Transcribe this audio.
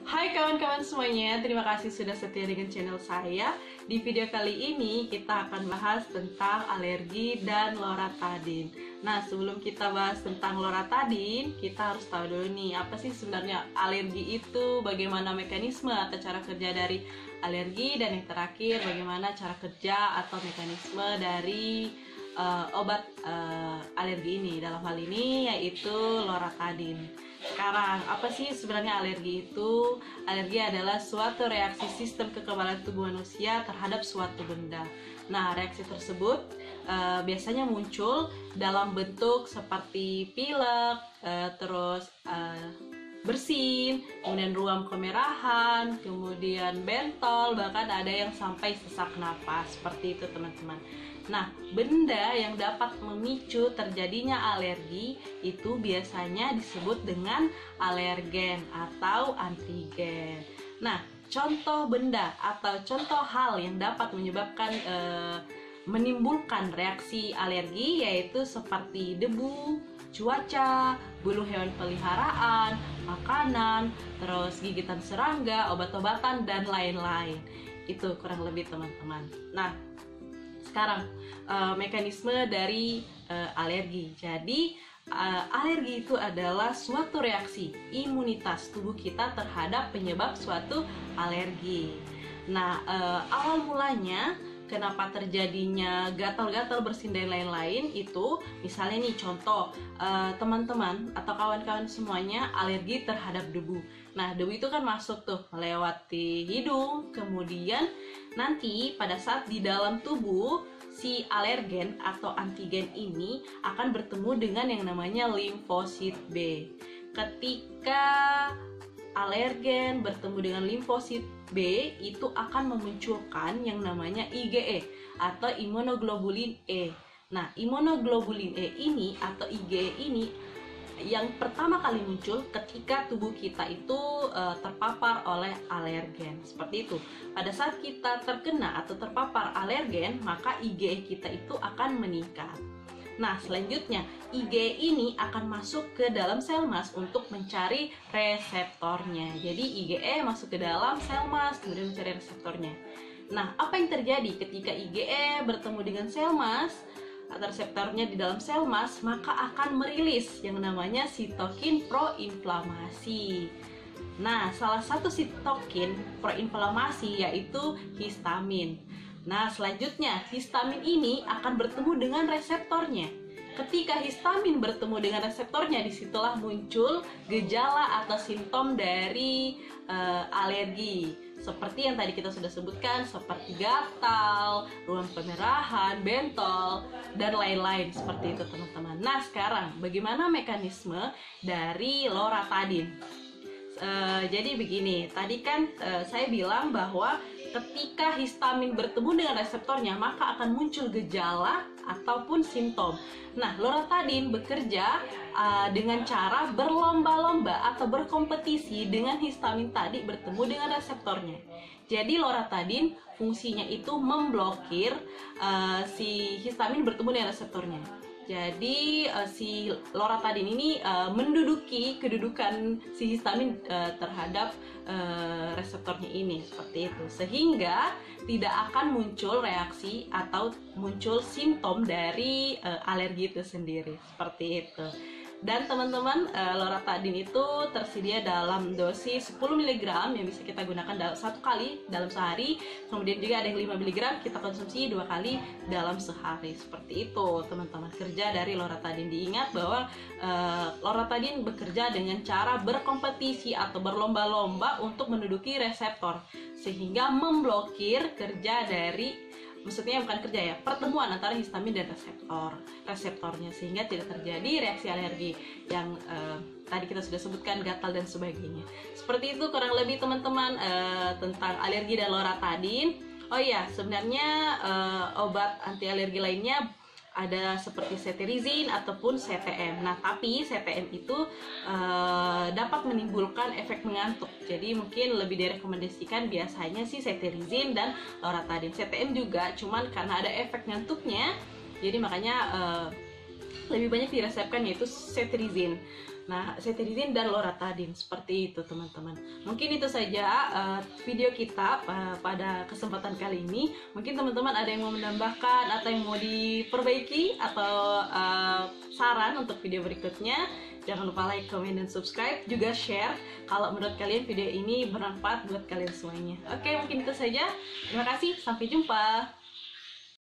Hai kawan-kawan semuanya, terima kasih sudah setia dengan channel saya. Di video kali ini kita akan bahas tentang alergi dan loratadin. Nah, sebelum kita bahas tentang loratadin, kita harus tahu dulu nih, apa sih sebenarnya alergi itu, bagaimana mekanisme atau cara kerja dari alergi, dan yang terakhir bagaimana cara kerja atau mekanisme dari obat alergi ini. Dalam hal ini yaitu loratadin. Sekarang, apa sih sebenarnya alergi itu? Alergi adalah suatu reaksi sistem kekebalan tubuh manusia terhadap suatu benda. Nah, reaksi tersebut biasanya muncul dalam bentuk seperti pilek, terus bersin, kemudian ruam kemerahan, kemudian bentol, bahkan ada yang sampai sesak napas. Seperti itu, teman-teman. Nah, benda yang dapat memicu terjadinya alergi itu biasanya disebut dengan alergen atau antigen. Nah, contoh benda atau contoh hal yang dapat menyebabkan menimbulkan reaksi alergi yaitu seperti debu, cuaca, bulu hewan peliharaan, makanan, terus gigitan serangga, obat-obatan, dan lain-lain. Itu kurang lebih, teman-teman. Nah, sekarang mekanisme dari alergi. Jadi alergi itu adalah suatu reaksi imunitas tubuh kita terhadap penyebab suatu alergi. Nah, awal mulanya kenapa terjadinya gatal-gatal, bersin, dan lain-lain itu, misalnya nih contoh, teman-teman atau kawan-kawan semuanya alergi terhadap debu. Nah, debu itu kan masuk tuh melewati hidung, kemudian nanti pada saat di dalam tubuh si alergen atau antigen ini akan bertemu dengan yang namanya limfosit B. Ketika alergen bertemu dengan limfosit B, itu akan memunculkan yang namanya IgE atau imunoglobulin E. Nah, imunoglobulin E ini atau IgE ini yang pertama kali muncul ketika tubuh kita itu terpapar oleh alergen. Seperti itu. Pada saat kita terkena atau terpapar alergen, maka IgE kita itu akan meningkat. Nah, selanjutnya IgE ini akan masuk ke dalam sel mas untuk mencari reseptornya. Jadi IgE masuk ke dalam sel mas, kemudian mencari reseptornya. Nah, apa yang terjadi ketika IgE bertemu dengan sel mas atau reseptornya di dalam sel mas, maka akan merilis yang namanya sitokin proinflamasi. Nah, salah satu sitokin proinflamasi yaitu histamin. Nah, selanjutnya histamin ini akan bertemu dengan reseptornya. Ketika histamin bertemu dengan reseptornya, disitulah muncul gejala atau simptom dari alergi. Seperti yang tadi kita sudah sebutkan, seperti gatal, ruam kemerahan, bentol, dan lain-lain. Seperti itu, teman-teman. Nah, sekarang bagaimana mekanisme dari loratadin? Jadi begini, tadi kan saya bilang bahwa ketika histamin bertemu dengan reseptornya, maka akan muncul gejala ataupun simptom. Nah, loratadin bekerja dengan cara berlomba-lomba atau berkompetisi dengan histamin tadi bertemu dengan reseptornya. Jadi loratadin fungsinya itu memblokir si histamin bertemu dengan reseptornya. Jadi si loratadin ini menduduki kedudukan si histamin terhadap reseptornya ini, seperti itu, sehingga tidak akan muncul reaksi atau muncul simptom dari alergi itu sendiri, seperti itu. Dan teman-teman, loratadin itu tersedia dalam dosis 10 mg yang bisa kita gunakan satu kali dalam sehari. Kemudian juga ada yang 5 mg kita konsumsi 2 kali dalam sehari. Seperti itu, teman-teman, kerja dari loratadin. Diingat bahwa loratadin bekerja dengan cara berkompetisi atau berlomba-lomba untuk menduduki reseptor, sehingga memblokir kerja dari, maksudnya bukan kerja ya, pertemuan antara histamin dan reseptornya, sehingga tidak terjadi reaksi alergi yang tadi kita sudah sebutkan, gatal dan sebagainya. Seperti itu kurang lebih, teman-teman, tentang alergi dan loratadin. Oh iya, sebenarnya obat anti alergi lainnya ada seperti cetirizine ataupun CTM. Nah, tapi CTM itu dapat menimbulkan efek mengantuk. Jadi mungkin lebih direkomendasikan biasanya sih cetirizine dan loratadin. CTM juga, cuman karena ada efek ngantuknya, jadi makanya lebih banyak diresepkan yaitu cetirizine. Nah, cetirizine dan loratadin seperti itu teman-teman. Mungkin itu saja video kita pada kesempatan kali ini. Mungkin teman-teman ada yang mau menambahkan atau yang mau diperbaiki atau saran untuk video berikutnya. Jangan lupa like, comment, dan subscribe. Juga share kalau menurut kalian video ini bermanfaat buat kalian semuanya. Oke, mungkin itu saja. Terima kasih, sampai jumpa.